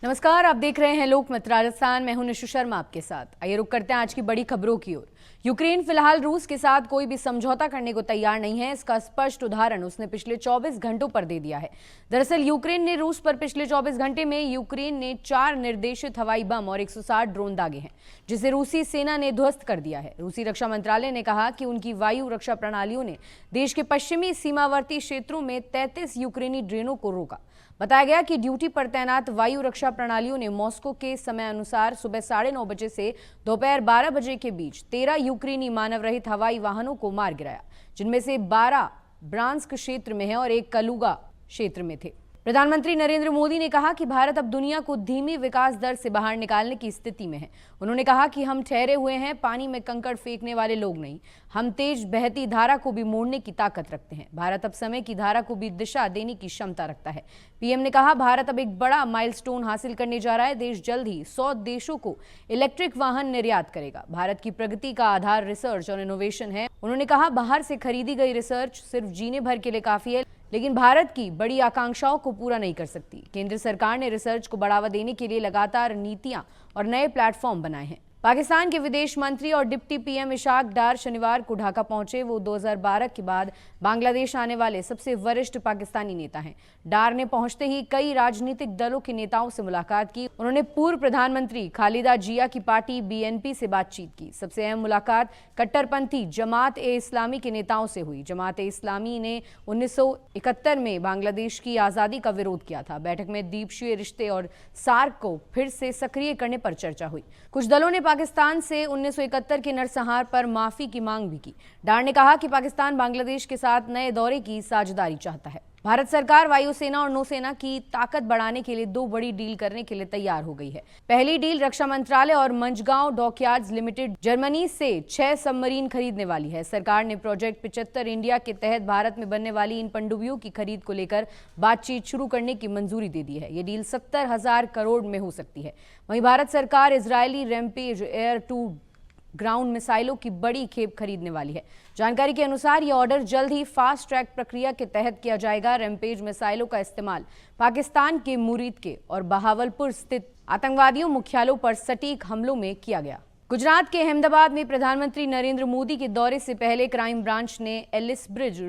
नमस्कार, आप देख रहे हैं लोकमत राजस्थान। मैं हूं निशु शर्मा आपके साथ। आइए रुक करते हैं आज की बड़ी खबरों की ओर। यूक्रेन फिलहाल रूस के साथ कोई भी समझौता करने को तैयार नहीं है। इसका स्पष्ट उदाहरण उसने पिछले 24 घंटों पर दे दिया है। दरअसल यूक्रेन ने रूस पर पिछले 24 घंटे में यूक्रेन ने 4 निर्देशित हवाई बम और 160 ड्रोन दागे हैं, जिसे रूसी सेना ने ध्वस्त कर दिया है। रूसी रक्षा मंत्रालय ने कहा कि उनकी वायु रक्षा प्रणालियों ने देश के पश्चिमी सीमावर्ती क्षेत्रों में 33 यूक्रेनी ड्रोनों को रोका। बताया गया कि ड्यूटी पर तैनात वायु रक्षा प्रणालियों ने मॉस्को के समय अनुसार सुबह 9:30 बजे से दोपहर 12 बजे के बीच 13 यूक्रेनी मानव रहित हवाई वाहनों को मार गिराया, जिनमें से 12 ब्रांस्क क्षेत्र में है और 1 कलुगा क्षेत्र में थे। प्रधानमंत्री नरेंद्र मोदी ने कहा कि भारत अब दुनिया को धीमी विकास दर से बाहर निकालने की स्थिति में है। उन्होंने कहा कि हम ठहरे हुए हैं, पानी में कंकड़ फेंकने वाले लोग नहीं। हम तेज बहती धारा को भी मोड़ने की ताकत रखते हैं। भारत अब समय की धारा को भी दिशा देने की क्षमता रखता है। पीएम ने कहा, भारत अब एक बड़ा माइलस्टोन हासिल करने जा रहा है। देश जल्द ही 100 देशों को इलेक्ट्रिक वाहन निर्यात करेगा। भारत की प्रगति का आधार रिसर्च और इनोवेशन है। उन्होंने कहा, बाहर से खरीदी गई रिसर्च सिर्फ जीने भर के लिए काफी है, लेकिन भारत की बड़ी आकांक्षाओं को पूरा नहीं कर सकती। केंद्र सरकार ने रिसर्च को बढ़ावा देने के लिए लगातार नीतियां और नए प्लेटफॉर्म बनाए हैं। पाकिस्तान के विदेश मंत्री और डिप्टी पीएम इशाक डार शनिवार को ढाका पहुंचे। वो 2012 के बाद बांग्लादेश आने वाले सबसे वरिष्ठ पाकिस्तानी नेता हैं। डार ने पहुंचते ही कई राजनीतिक दलों के नेताओं से मुलाकात की। उन्होंने पूर्व प्रधानमंत्री खालिदा जिया की पार्टी बीएनपी से बातचीत की। सबसे अहम मुलाकात कट्टरपंथी जमात-ए-इस्लामी के नेताओं से हुई। जमात-ए-इस्लामी ने 1971 में बांग्लादेश की आज़ादी का विरोध किया था। बैठक में द्वीपक्षीय रिश्ते और सार्क को फिर से सक्रिय करने पर चर्चा हुई। कुछ दलों ने पाकिस्तान से 1971 के नरसंहार पर माफी की मांग भी की। डार ने कहा कि पाकिस्तान बांग्लादेश के साथ नए दौरे की साझेदारी चाहता है। भारत सरकार वायुसेना और नौसेना की ताकत बढ़ाने के लिए 2 बड़ी डील करने के लिए तैयार हो गई है। पहली डील रक्षा मंत्रालय और मंझगांव डॉकयार्ड्स लिमिटेड जर्मनी से 6 सबमरीन खरीदने वाली है। सरकार ने प्रोजेक्ट 75 इंडिया के तहत भारत में बनने वाली इन पनडुब्बियों की खरीद को लेकर बातचीत शुरू करने की मंजूरी दे दी है। ये डील 70,000 करोड़ में हो सकती है। वहीं भारत सरकार Israeli rampage air to ground मिसाइलों की बड़ी खेप खरीदने वाली है। जानकारी के अनुसार यह ऑर्डर जल्द ही फास्ट ट्रैक प्रक्रिया के तहत किया जाएगा। रैम्पेज मिसाइलों का इस्तेमाल पाकिस्तान के मुरीद के और बहावलपुर स्थित आतंकवादियों मुख्यालयों पर सटीक हमलों में किया गया। गुजरात के अहमदाबाद में प्रधानमंत्री नरेंद्र मोदी के दौरे से पहले क्राइम ब्रांच ने एलिस ब्रिज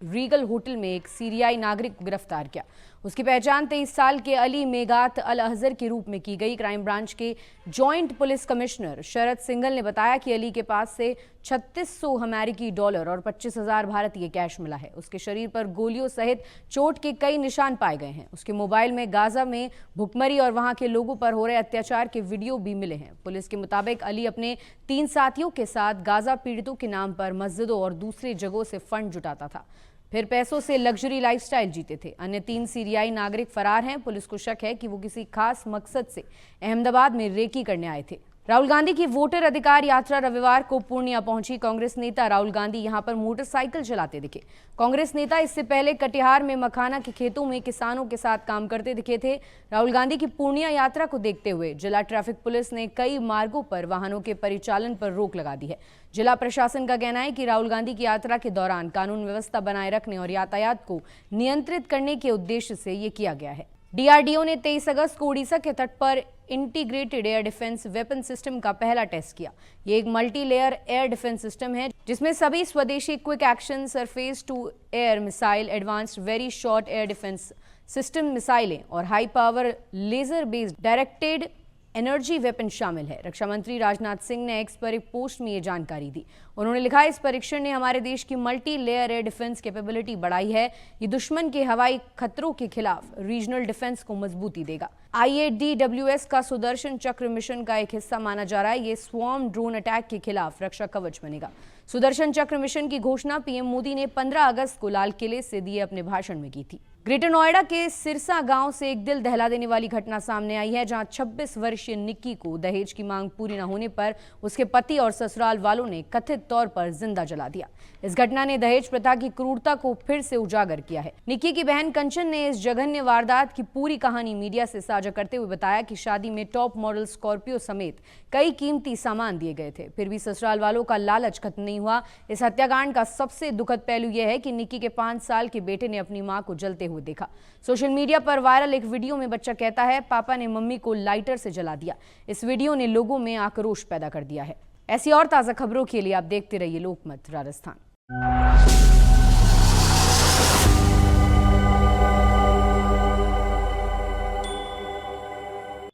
रीगल होटल में एक सीरियाई नागरिक को गिरफ्तार किया। उसकी पहचान 23 साल के अली मेगात अल अजहर के रूप में की गई। क्राइम ब्रांच के जॉइंट पुलिस कमिश्नर शरद सिंघल ने बताया कि अली के पास से 3600 अमेरिकी डॉलर और 25,000 भारतीय कैश मिला है। उसके शरीर पर गोलियों सहित चोट के कई निशान पाए गए हैं। उसके मोबाइल में गाजा में भुखमरी और वहां के लोगों पर हो रहे अत्याचार के वीडियो भी मिले हैं। पुलिस के मुताबिक अली अपने 3 साथियों के साथ गाजा पीड़ितों के नाम पर मस्जिदों और दूसरी जगहों से फंड जुटाता था, फिर पैसों से लग्जरी लाइफस्टाइल जीते थे। अन्य 3 सीरियाई नागरिक फरार हैं। पुलिस को शक है कि वो किसी खास मकसद से अहमदाबाद में रेकी करने आए थे। राहुल गांधी की वोटर अधिकार यात्रा रविवार को पूर्णिया पहुंची। कांग्रेस नेता राहुल गांधी यहां पर मोटरसाइकिल चलाते दिखे। कांग्रेस नेता इससे पहले कटिहार में मखाना के खेतों में किसानों के साथ काम करते दिखे थे। राहुल गांधी की पूर्णिया यात्रा को देखते हुए जिला ट्रैफिक पुलिस ने कई मार्गों पर वाहनों के परिचालन पर रोक लगा दी है। जिला प्रशासन का कहना है कि राहुल गांधी की यात्रा के दौरान कानून व्यवस्था बनाए रखने और यातायात को नियंत्रित करने के उद्देश्य से ये किया गया है। डीआरडीओ ने 23 अगस्त को ओडिशा के तट पर integrated air defence weapon system का पहला टेस्ट किया। ये एक multi layer air defence system है, जिसमें सभी स्वदेशी quick action surface to air missile, advanced very short air defence system मिसाइलें और high power laser based directed energy weapon शामिल है। रक्षा मंत्री राजनाथ सिंह ने एक्स पर एक पोस्ट में ये जानकारी दी। उन्होंने लिखा, इस परीक्षण ने हमारे देश की multi layer air defence capability बढ़ाई है। ये दुश्मन के हवाई खतरों के खिलाफ रीजनल डिफेंस को मजबूती देगा। IADWS का सुदर्शन चक्र मिशन का एक हिस्सा माना जा रहा है। ये स्वॉर्म ड्रोन अटैक के खिलाफ रक्षा कवच बनेगा। सुदर्शन चक्र मिशन की घोषणा पीएम मोदी ने 15 अगस्त को लाल किले से दिए अपने भाषण में की थी। ग्रेटर नोएडा के सिरसा गांव से एक दिल दहला देने वाली घटना सामने आई है, जहां 26 वर्षीय निक्की को दहेज की मांग पूरी न होने पर उसके पति और ससुराल वालों ने कथित तौर पर जिंदा जला दिया। इस घटना ने दहेज प्रथा की क्रूरता को फिर से उजागर किया है। निक्की की बहन कंचन ने इस जघन्य वारदात की पूरी कहानी मीडिया से साझा करते हुए बताया कि शादी में टॉप मॉडल स्कॉर्पियो समेत कई कीमती सामान दिए गए थे, फिर भी ससुराल वालों का लालच खत्म नहीं हुआ। इस हत्याकांड का सबसे दुखद पहलू यह है कि निक्की के 5 साल के बेटे ने अपनी मां को जलते हुए हुए देखा। सोशल मीडिया पर वायरल एक वीडियो में बच्चा कहता है, पापा ने मम्मी को लाइटर से जला दिया। इस वीडियो ने लोगों में आक्रोश पैदा कर दिया है। ऐसी और ताज़ा खबरों के लिए आप देखते रहिए लोकमत राजस्थान।